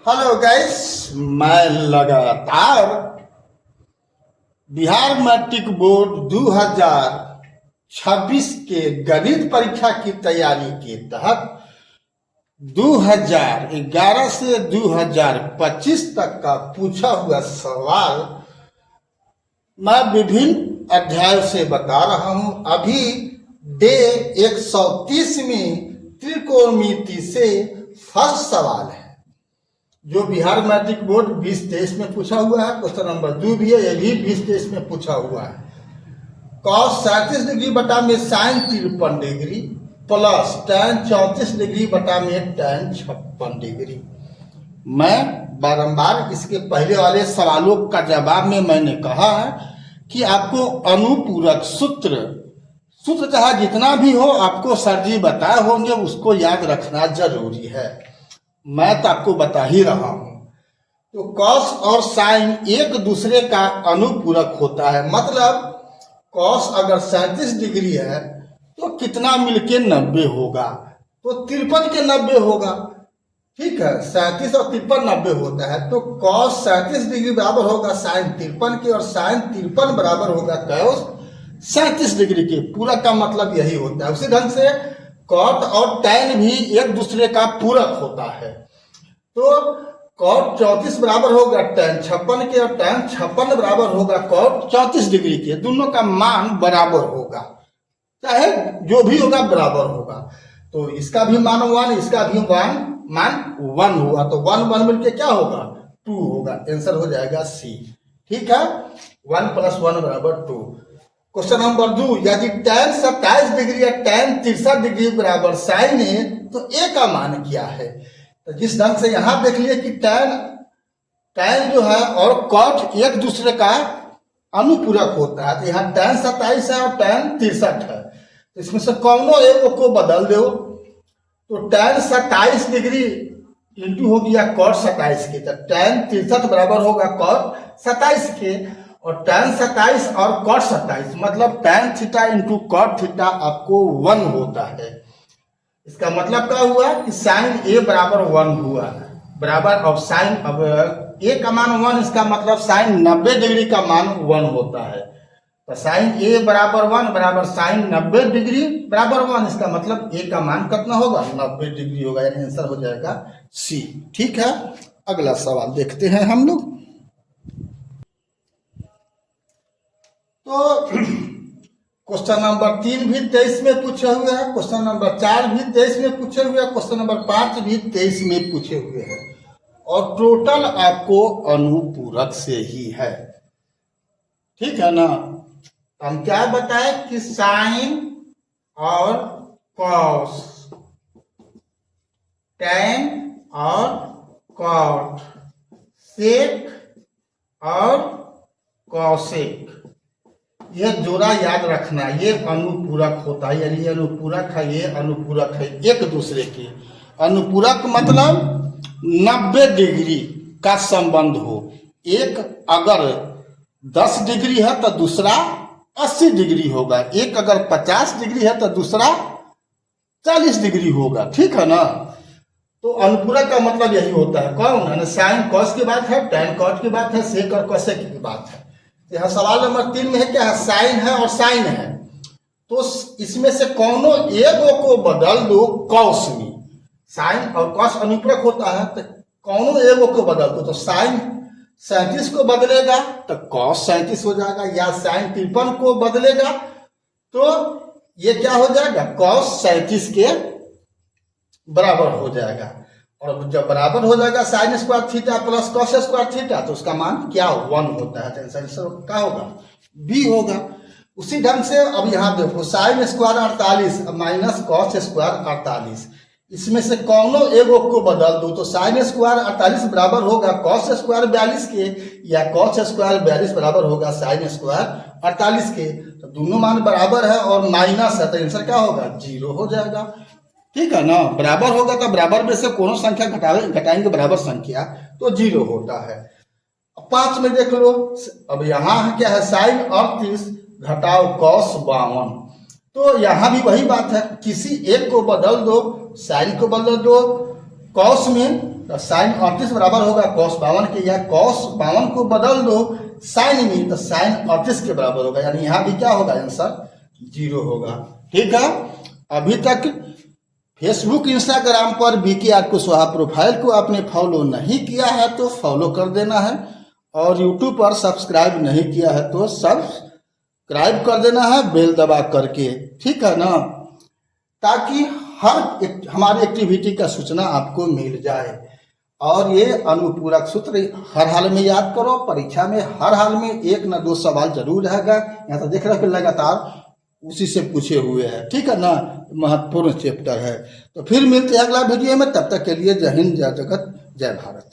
Hello guys, मैं लगातार Bihar matric board 2026 के गणित परीक्षा की तैयारी के तहत 2011 से 2025 तक का पूछा हुआ सवाल मैं विभिन्न अध्यायों से बता रहा हूं। अभी डे 130 में त्रिकोणमिति से फर्स्ट सवाल है जो बिहार मैट्रिक बोर्ड 2023 में पूछा हुआ है। क्वेश्चन नंबर 2 भी है, यह भी 2023 में पूछा हुआ है। कॉस 37 डिग्री बटा में sin 53 degree plus tan 34 degree बटा में tan 56 डिग्री। मैं बारंबार इसके पहले वाले सवालों का जवाब में मैंने कहा है कि आपको अनुपूरक सूत्र चाहे जितना भी हो आपको सर जी बताए होंगे, उसको याद रखना जरूरी है। मैं तो आपको बता ही रहा हूं। तो कॉस और साइन एक दूसरे का अनुपूरक होता है। मतलब कॉस अगर 37 डिग्री है तो कितना मिलके 90 होगा, तो 53 के 90 होगा। ठीक है, 37 और 53 90 होता है। तो कॉस 37 डिग्री बराबर होगा साइन 53 के, और साइन 53 बराबर होगा कॉस 37 डिग्री के। पूरक का मतलब यही होता है। उसी ढंग से कॉट और टैन भी एक दूसरे का पूरक होता है। तो कॉट 34 बराबर होगा टैन 56 के, और टैन 56 बराबर होगा कॉट 34 डिग्री के। दोनों का मान बराबर होगा, चाहे जो भी होगा बराबर होगा। तो इसका भी मान 1, इसका भी मान 1 हुआ, तो 1 1 मिलके क्या होगा 2 होगा। आंसर हो जाएगा सी। ठीक है, 1 + 1 बराबर 2। क्वेश्चन नंबर 2, यदि tan 27 डिग्री या tan 63 डिग्री बराबर साइन है तो ए का मान क्या है। तो जिस ढंग से यहां देख लिए कि tan जो है और कॉट एक दूसरे का अनुपूरक होता है। तो यहाँ tan 27 है और tan 63 है, तो इसमें से कौनो एक को बदल दो। तो tan 27 डिग्री इंटू हो गया कॉट 27 के, तो tan 63 बराबर होगा कॉट 27 के, और tan 27 और cot 27 मतलब tan theta into cot theta आपको 1 होता है। इसका मतलब क्या हुआ कि साइन ए बराबर 1 हुआ बराबर। अब साइन अब ए का मान 1, इसका मतलब साइन 90 डिग्री का मान 1 होता है। तो साइन ए बराबर 1 बराबर साइन 90 डिग्री बराबर 1, इसका मतलब ए का मान कितना होगा 90 डिग्री होगा। यानी आंसर हो जाएगा सी। ठीक है, अगला सवाल देखते हैं हम लोग। तो क्वेश्चन नंबर 3 भी 23 में पूछे हुए हैं, क्वेश्चन नंबर 4 भी 23 में पूछे हुए हैं, क्वेश्चन नंबर 5 भी 23 में पूछे हुए हैं, और टोटल आपको अनुपूरक से ही है। ठीक है ना। हम क्या बताए कि साइन और कॉस, टैन और कॉट, सेक और कॉसेक, यह जोड़ा याद रखना। ये अनुपूरक होता है, यानी ये अनुपूरक है, ये अनुपूरक है एक दूसरे के। अनुपूरक मतलब 90 डिग्री का संबंध हो। एक अगर 10 डिग्री है तो दूसरा 80 डिग्री होगा, एक अगर 50 डिग्री है तो दूसरा 40 डिग्री होगा। ठीक है ना। तो अनुपूरक का मतलब यही होता है। कौन है, साइन कॉस की बात है, टैन कॉट की बात है, सेक और कॉसेक की बात है। यहाँ सवाल नंबर 3 में है क्या है, साइन है और साइन है, तो इसमें से कौनो एक को बदल दो कॉस में। साइन और कॉस अनुपूरक होता है, तो कौनो एक को बदल दो। तो साइन 37 को बदलेगा तो कॉस 37 हो जाएगा, या साइन 53 को बदलेगा तो ये क्या हो जाएगा कॉस 37 के बराबर हो जाएगा। और जब बराबर हो जाएगा sine square theta plus cos square theta, तो उसका मान क्या 1 होता है। तो आंसर क्या होगा बी होगा। उसी ढंग से अब यहाँ देखो, sine square 48 minus cos square 48, इसमें से कौनो एगो को बदल दो। तो साइन स्क्वायर 48 बराबर होगा कॉस स्क्वायर 42 के, या कॉस स्क्वायर 42 बराबर होगा साइन स्क्वायर 48 के। तो दोनों मान बराबर है और माइनस है, तो आंसर क्या होगा 0 हो जाएगा। ठीक है ना। बराबर होगा तो बराबर में से कोनो संख्या घटाएंगे बराबर संख्या, तो 0 होता है। 5 में देख लो, अब यहाँ क्या है साइन 38 घटाओ कॉस 52, तो यहाँ भी वही बात है, किसी एक को बदल दो, साइन को बदल दो कॉस में तो साइन 38 बराबर होगा कॉस 52 के, या कॉस 52 को बदल दो साइन में तो साइन 38 के बराबर होगा, यानी यहाँ भी क्या होगा, आंसर 0 होगा। ठीक है, अभी तक फेसबुक इंस्टाग्राम पर BKR कुशवाहा प्रोफाइल को आपने फॉलो नहीं किया है तो फॉलो कर देना है, और यूट्यूब पर सब्सक्राइब नहीं किया है तो सब्सक्राइब कर देना है बेल दबा करके, ठीक है ना, ताकि हमारी एक्टिविटी का सूचना आपको मिल जाए। और ये अनुपूरक सूत्र हर हाल में याद करो, परीक्षा में हर हाल में 1 न 2 सवाल जरूर रहेगा, यहाँ तो देख रहे हो लगातार उसी से पूछे हुए हैं, ठीक है ना, महत्वपूर्ण चैप्टर है। तो फिर मिलते हैं अगला वीडियो में, तब तक के लिए जय हिंद, जय जगत, जय भारत।